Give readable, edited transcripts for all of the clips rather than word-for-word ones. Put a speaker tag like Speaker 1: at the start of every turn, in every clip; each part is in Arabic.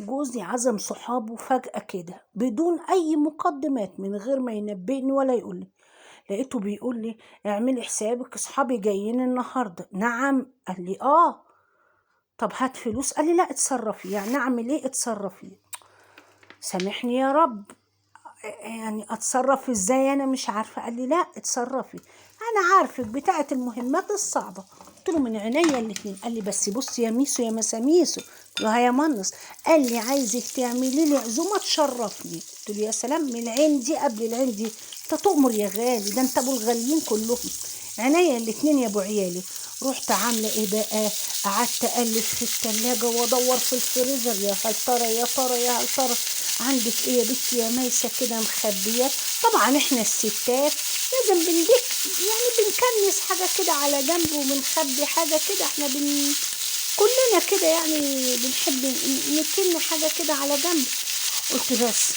Speaker 1: جوزي عزم صحابه فجأة كده بدون أي مقدمات، من غير ما ينبهني ولا يقول لي. لقيته بيقول لي: اعملي حسابك اصحابي جايين النهارده. نعم. قال لي: اه. طب هات فلوس. قال لي: لا اتصرفي. يعني اعمل ايه؟ اتصرفي. سامحني يا رب، يعني اتصرف ازاي؟ انا مش عارفه. قال لي: لا اتصرفي، انا عارفك بتاعه المهمات الصعبه. قلت له: من عينيا الاتنين. قال لي: بس بصي يا ميسو يا مساميسو. قلت له: يا منص. قال لي: عايزك تعملي لي عزومه تشرفني. قلت له: يا سلام، من العين دي قبل العين دي. انت تؤمر يا غالي، ده انت ابو الغاليين كلهم. عينيا الاتنين يا ابو عيالي. رحت عامله ايه بقى؟ قعدت اقلب في التلاجة وادور في الفريزر، يا هل ترى يا ترى يا هل ترى عندك ايه يا بنتي يا ميسة كده مخبية. طبعا احنا الستات لازم بندك، يعني بنكنس حاجة كده على جنب وبنخبي حاجة كده. احنا كلنا كده يعني بنحب نكن حاجة كده على جنب. قلت بس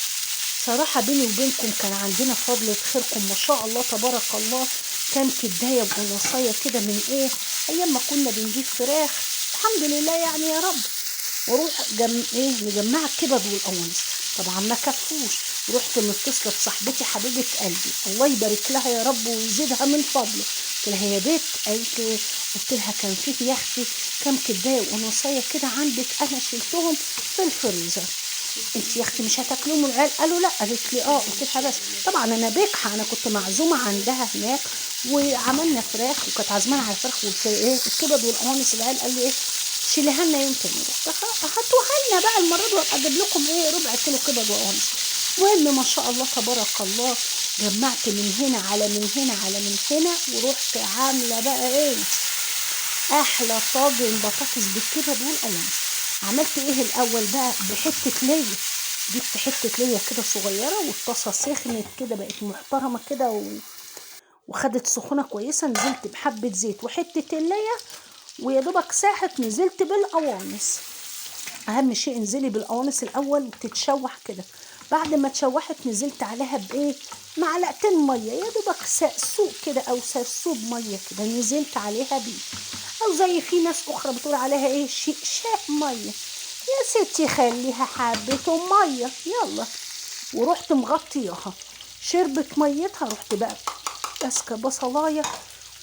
Speaker 1: صراحة بيني وبينكم كان عندنا فضلة خيركم ما شاء الله تبارك الله. كان كداية ونصاية كده من ايه، ايام ما كنا بنجيب فراخ. الحمد لله يعني يا رب. واروح مجمعة الكبد والقوانص. طبعا ما كفوش. رحت متصلة بصاحبتي حبيبة قلبي، الله يبارك لها يا رب ويزيدها من فضله. قلت لها: يا بيت. قالت لي. قلت لها: كان فيه يا اختي كام كداية ونصاية كده عندك، انا شلتهم في الفريزر. انت يا اختي مش هتاكلهم العيال؟ قالوا لا. قالت لي: اه. قلت لها: بس طبعا انا بجحة، انا كنت معزومة عندها هناك وعملنا فراخ وكانت عازمانة على الفراخ الكبد والقوانص. العيال قال لي ايه، شيليها لنا يوم تاني. هاتوها لنا بقى المره دي وابقى اجيب لكم ايه ربع كيلو كبد وقوانص. المهم ما شاء الله تبارك الله، جمعت من هنا على من هنا على من هنا، ورحت عامله بقى ايه، احلى طاجن بطاطس بالكبد والقوانص. عملت ايه الاول بقى؟ بحته ليا. جبت حته ليا كده صغيره والطاسه سخنت كده بقت محترمه كده وخدت سخونه كويسه. نزلت بحبه زيت وحته الليا ويا دوبك ساحت. نزلت بالقوانص. اهم شيء انزلي بالقوانص الاول تتشوح كده. بعد ما اتشوحت نزلت عليها بايه، معلقتين ميه يا دوبك سوق كده او سرسوب ميه كده نزلت عليها بيه. او زي في ناس اخرى بتقول عليها ايه، شاء ميه. يا ستي خليها حبه ميه يلا. ورحت مغطياها شربت ميتها. رحت بقى ماسكه بصلايه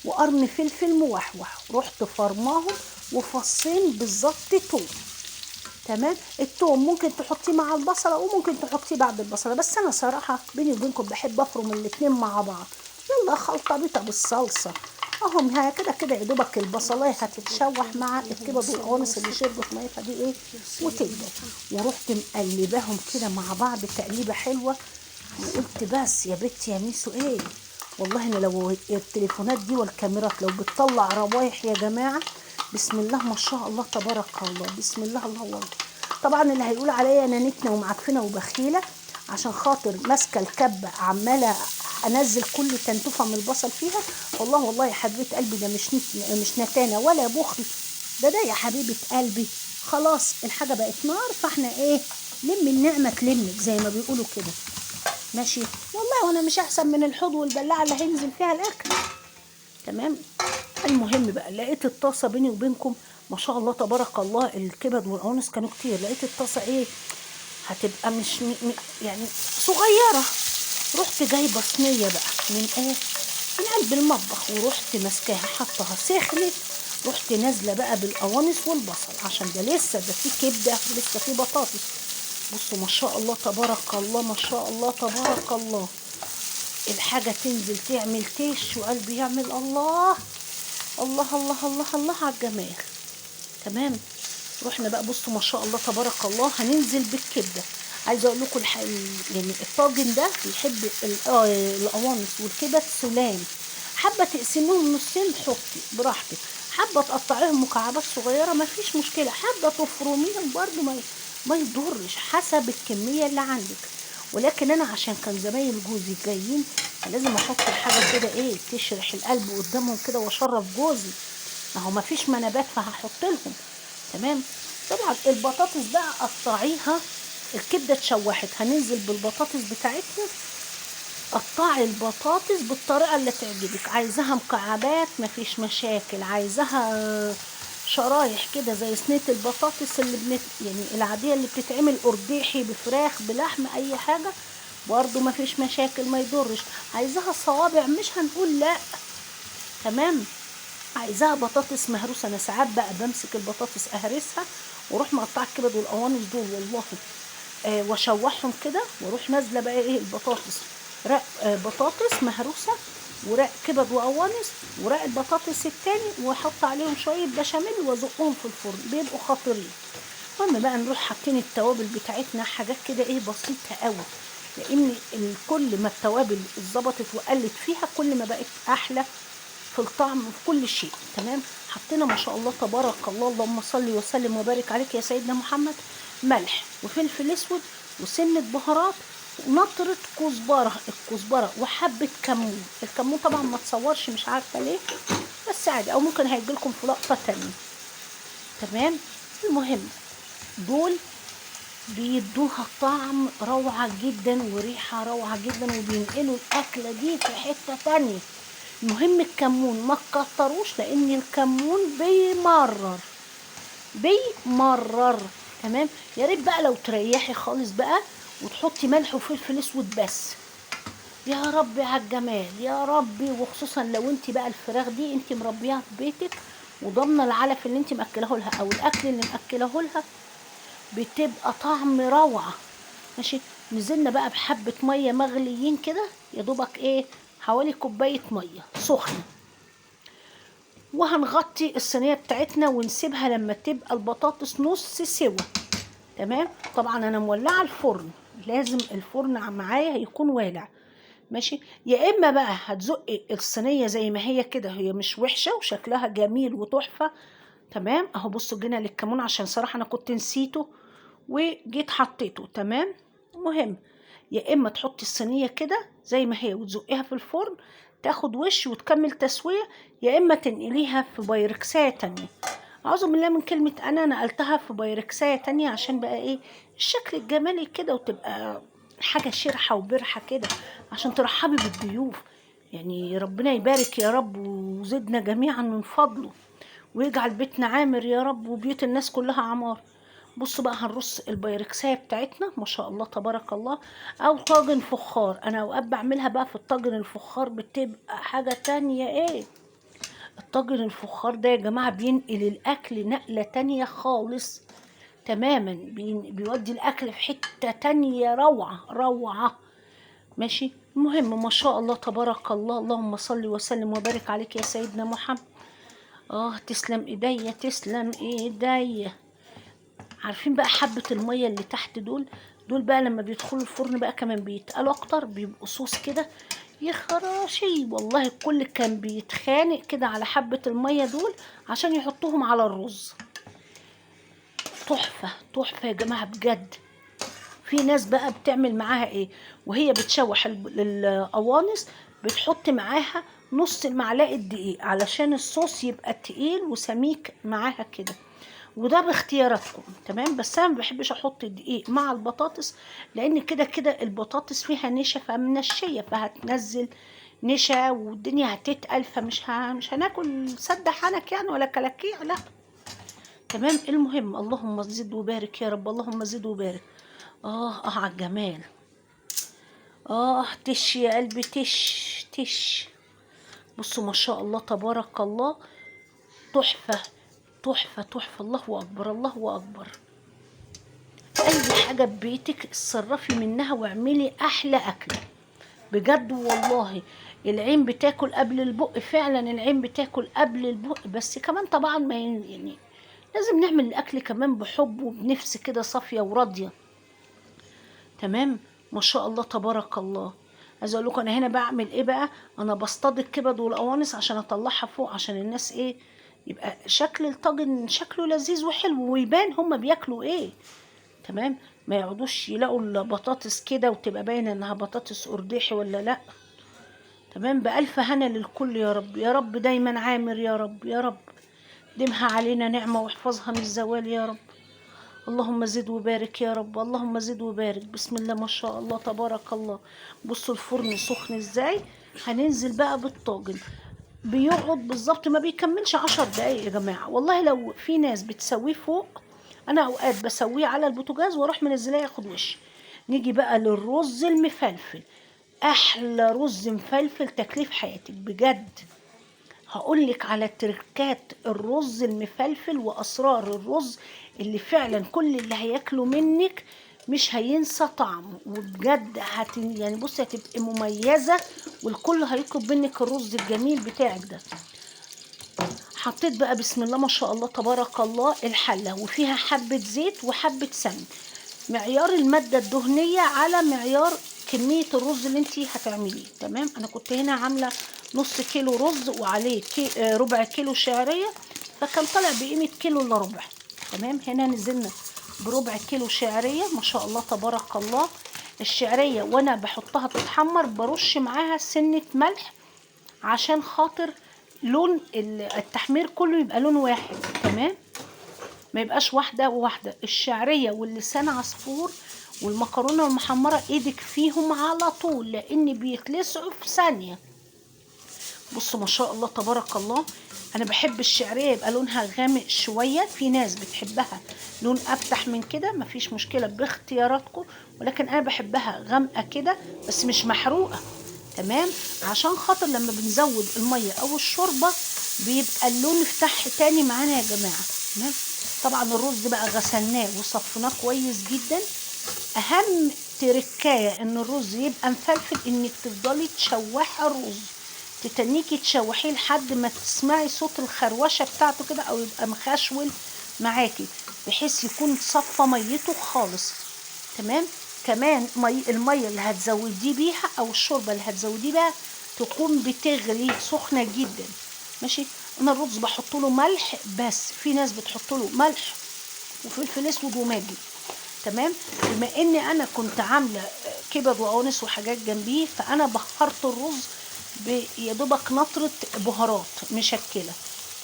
Speaker 1: وقرن فلفل موحوح، رحت فرماهم وفصين بالظبط توم. تمام. التوم ممكن تحطيه مع البصله وممكن تحطيه بعد البصله، بس انا صراحه بيني وبينكم بحب افرم الاتنين مع بعض. يلا خلطه بيضه بالصلصه اهم ها كده كده يا دوبك البصلايه هتتشوح مع الكبد والقوانص اللي شربت ميتها دي ايه وتبدا. ورحت مقلباهم كده مع بعض تقليبه حلوه. وقلت بس يا بنتي يا ميسو ايه، والله انا لو التليفونات دي والكاميرات لو بتطلع روايح يا جماعه، بسم الله ما شاء الله تبارك الله، بسم الله الله الله. طبعا اللي هيقول عليا انا نتنه ومعفنه وبخيله عشان خاطر ماسكه الكبه عماله انزل كل تنتوفه من البصل فيها، والله والله يا حبيبه قلبي ده مش نتانه ولا بخل، ده يا حبيبه قلبي. خلاص الحاجه بقت نار، فاحنا ايه، لم النعمه تلمك زي ما بيقولوا كده. ماشي والله، وانا مش احسن من الحوض والبلاعه اللي هينزل فيها الاكل. تمام. المهم بقى لقيت الطاسه بيني وبينكم ما شاء الله تبارك الله، الكبد والقوانص كانوا كتير. لقيت الطاسه ايه، هتبقى مش يعني صغيره. رحت جايبه صينيه بقى من ايه، من قلب المطبخ، ورحت ماسكاها حطها سخنت. رحت نازله بقى بالقوانص والبصل عشان ده لسه ده في كبده لسه في بطاطس. بصوا ما شاء الله تبارك الله ما شاء الله تبارك الله. الحاجة تنزل تعمل تيش وقلبي يعمل الله الله الله الله الله على الجمال. تمام. رحنا بقى بصوا ما شاء الله تبارك الله هننزل بالكبدة. عايزة اقول لكم يعني الطاجن ده بيحب القوانص والكبد سلام. حابة تقسميهم نصين حطي براحتك، حابة تقطعيهم مكعبات صغيرة ما فيش مشكلة، حابة تفرميهم برضو ما يضرش حسب الكمية اللي عندك. ولكن انا عشان كان زمايل جوزي جايين لازم احط الحاجة كده ايه تشرح القلب قدامهم كده واشرف جوزي، ما هو ما فيش منابات فهحط لهم. تمام. طبعا البطاطس بقى قطعيها، الكبده اتشوحت هننزل بالبطاطس بتاعتنا. قطعي البطاطس بالطريقه اللي تعجبك، عايزاها مكعبات مفيش مشاكل، عايزاها شرايح كده زي صينيه البطاطس اللي يعني العاديه اللي بتتعمل قرديحي بفراخ بلحم اي حاجه، برضو ما فيش مشاكل، ما يضرش. عايزاها صوابع مش هنقول لا، تمام. عايزاها بطاطس مهروسه، انا ساعات بقى بمسك البطاطس اهرسها واروح مقطعه الكبد والقوانص دول والله، واشوحهم كده واروح نازله بقى ايه البطاطس، رق بطاطس مهروسه ورق كبد وقوانص ورق البطاطس التاني، واحط عليهم شويه بشاميل وازقهم في الفرن، بيبقوا خطيرين. المهم بقى نروح حاطين التوابل بتاعتنا، حاجات كده ايه بسيطه قوي، لان كل ما التوابل اتظبطت وقلت فيها كل ما بقت احلى في الطعم وفي كل شيء، تمام. حطينا ما شاء الله تبارك الله، اللهم صل وسلم وبارك عليك يا سيدنا محمد، ملح وفلفل اسود وسنه بهارات ونطره الكزبره وحبه كمون. الكمون طبعا ما تصورش مش عارفه ليه، بس عادي، او ممكن هيجيلكم في لقطه تانية، تمام. المهم دول بيدوها طعم روعه جدا وريحه روعه جدا، وبينقلوا الاكله دي في حته تانية. المهم الكمون ما تكتروش، لان الكمون بيمرر، تمام. يا ريت بقى لو تريحي خالص بقى وتحطي ملح وفلفل اسود بس، يا ربي على الجمال يا ربي. وخصوصا لو انت بقى الفراخ دي انت مربيها في بيتك وضامنه العلف اللي انت مأكلاه لها او الاكل اللي مأكلاه لها، بتبقى طعم روعه، ماشي. نزلنا بقى بحبه ميه مغليين كده، يا دوبك ايه حوالي كوبايه ميه سخنه، وهنغطي الصينيه بتاعتنا ونسيبها لما تبقى البطاطس نص سوا، تمام. طبعا انا مولعه الفرن، لازم الفرن معايا يكون والع، ماشي. يا اما بقى هتزقي الصينيه زي ما هي كده، هي مش وحشه وشكلها جميل وتحفه، تمام. اهو بصوا جينا للكمون عشان صراحه انا كنت نسيته وجيت حطيته، تمام. مهم يا اما تحطي الصينيه كده زي ما هي وتزقيها في الفرن تاخد وش وتكمل تسويه، يا اما تنقليها في بايركسايه تانية. اعوذ بالله من كلمه انا نقلتها في بايركسايه تانية عشان بقى ايه الشكل الجمالي كده، وتبقى حاجه شرحه وبرحه كده عشان ترحبي بالضيوف. يعني ربنا يبارك يا رب وزدنا جميعا من فضله، ويجعل بيتنا عامر يا رب وبيوت الناس كلها عمار. بصوا بقى هنرص البيركسايه بتاعتنا ما شاء الله تبارك الله، او طاجن فخار. انا اوقات بعملها بقى في الطاجن الفخار، بتبقى حاجه تانية ايه. الطاجن الفخار ده يا جماعه بينقل الاكل نقله تانية خالص تماما، بيودي الاكل في حته تانية روعه روعه، ماشي. المهم ما شاء الله تبارك الله، اللهم صل وسلم وبارك عليك يا سيدنا محمد. تسلم ايديا تسلم ايديا. عارفين بقى حبة المية اللي تحت دول بقى لما بيدخلوا الفرن بقى كمان بيتقلوا اكتر، بيبقوا صوص كده يا خراشي. والله الكل كان بيتخانق كده على حبة المية دول عشان يحطوهم على الرز. تحفة تحفة يا جماعة بجد. في ناس بقى بتعمل معاها ايه، وهي بتشوح القوانص بتحط معاها نص معلقة دقيق علشان الصوص يبقى تقيل وسميك معاها كده، وده باختياراتكم، تمام. بس انا ما بحبش احط الدقيق مع البطاطس، لان كده كده البطاطس فيها نشا فمنشيه فهتنزل نشا والدنيا هتتقل، مش هناكل سد حنك يعني ولا كلاكيع، لا، تمام. المهم اللهم زد وبارك يا رب، اللهم زد وبارك. على الجمال. تش يا قلبي تش تش. بصوا ما شاء الله تبارك الله، تحفة تحفة تحفة، الله أكبر الله أكبر. أي حاجة ببيتك اتصرفي منها واعملي أحلى أكل بجد والله. العين بتاكل قبل البق، فعلا العين بتاكل قبل البق، بس كمان طبعا ما يعني لازم نعمل الأكل كمان بحب وبنفس كده صافية وراضية، تمام. ما شاء الله تبارك الله. عايزه اقول لكم انا هنا بعمل ايه بقى، انا بصطاد الكبد والقوانص عشان اطلعها فوق، عشان الناس ايه يبقى شكل الطاجن شكله لذيذ وحلو ويبان هما بياكلوا ايه، تمام. ما يقعدوش يلاقوا البطاطس كده وتبقى باينه انها بطاطس قرديحي ولا لا، تمام. بألف هنا للكل يا رب يا رب، دايما عامر يا رب يا رب، دمها علينا نعمه واحفظها من الزوال يا رب. اللهم زد وبارك يا رب، اللهم زد وبارك. بسم الله ما شاء الله تبارك الله. بصوا الفرن سخن ازاي. هننزل بقى بالطاجن. بيقعد بالظبط ما بيكملش 10 دقايق يا جماعة. والله لو في ناس بتسويه فوق، أنا أوقات بسويه على البوتاجاز وأروح منزلاه ياخد وش. نيجي بقى للرز المفلفل، أحلى رز مفلفل تكليف حياتك بجد. هقولك على تركات الرز المفلفل وأسرار الرز اللي فعلا كل اللي هياكله منك مش هينسى طعمه، وبجد يعني بصي هتبقي مميزة، والكل هيطلب منك الرز الجميل بتاعك ده. حطيت بقى بسم الله ما شاء الله تبارك الله الحلة، وفيها حبة زيت وحبة سمن. معيار المادة الدهنية على معيار كمية الرز اللي انتي هتعمليه. تمام، انا كنت هنا عاملة نص كيلو رز وعليه ربع كيلو شعرية، فكان طالع بقيمة كيلو الا ربع. تمام، هنا نزلنا بربع كيلو شعرية ما شاء الله تبارك الله. الشعرية وانا بحطها تتحمر برش معاها سنة ملح عشان خاطر لون التحمير كله يبقى لون واحد. تمام، ما يبقاش واحدة وواحدة. الشعرية واللسان عصفور والمكرونة المحمرة ايدك فيهم على طول، لان بيتلسعوا في ثانية. بصوا ما شاء الله تبارك الله. انا بحب الشعرية يبقى لونها غامق شوية، في ناس بتحبها لون افتح من كده، مفيش مشكلة باختياراتكم، ولكن انا بحبها غامقة كده بس مش محروقة. تمام، عشان خاطر لما بنزود المية او الشوربة بيبقى اللون افتح تاني معانا يا جماعة. تمام، طبعا الرز بقى غسلناه وصفناه كويس جدا. اهم تركايه ان الرز يبقى مفلفل، انك تفضلي تشوحي الرز، تتنيكي تشوحيه لحد ما تسمعي صوت الخروشه بتاعته كده، او يبقى مخشول معاكي بحيث يكون صفى ميته خالص. تمام، كمان الميه اللي هتزوديه بيها او الشوربه اللي هتزوديه بيها تكون بتغلي سخنه جدا. ماشي، انا الرز بحط له ملح بس، في ناس بتحط له ملح وفلفل اسود وماجي. تمام، بما اني انا كنت عامله كبد وقوانص وحاجات جنبيه، فانا بخرت الرز يا دوبك نطره بهارات مشكله.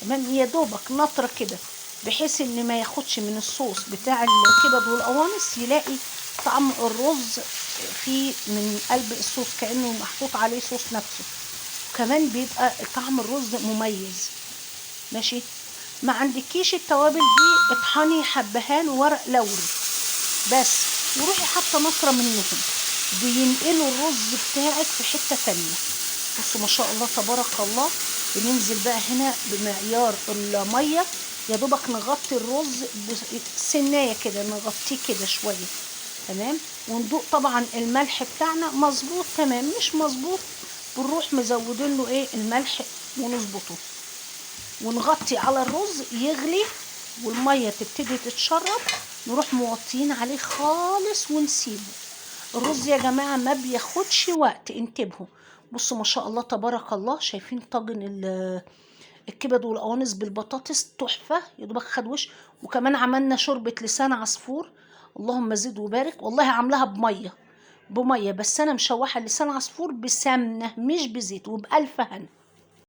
Speaker 1: تمام، يا دوبك نطره كده بحيث ان ما ياخدش من الصوص بتاع الكبد والقوانص، يلاقي طعم الرز فيه من قلب الصوص كانه محطوط عليه صوص نفسه، وكمان بيبقى طعم الرز مميز. ماشي، ما عندكيش التوابل دي اطحني حبهان وورق لوري بس، وروحي حاطه نطره منهم، بينقلوا الرز بتاعك في حته تانية. بصوا ما شاء الله تبارك الله. بننزل بقى هنا بمعيار الميه، يا دوبك نغطي الرز بسنايه كده، نغطيه كده شويه. تمام، وندوق طبعا الملح بتاعنا مظبوط تمام، مش مظبوط بنروح مزودين له ايه الملح ونظبطه، ونغطي على الرز يغلي والميه تبتدي تتشرب، نروح موطيين عليه خالص ونسيبه. الرز يا جماعه ما بياخدش وقت، انتبهوا. بصوا ما شاء الله تبارك الله، شايفين طاجن الكبد والقوانص بالبطاطس تحفه، يا دوبك خد وش. وكمان عملنا شوربه لسان عصفور، اللهم زد وبارك. والله عاملاها بميه بس انا مشوحه لسان عصفور بسمنه مش بزيت، وبألف هنا.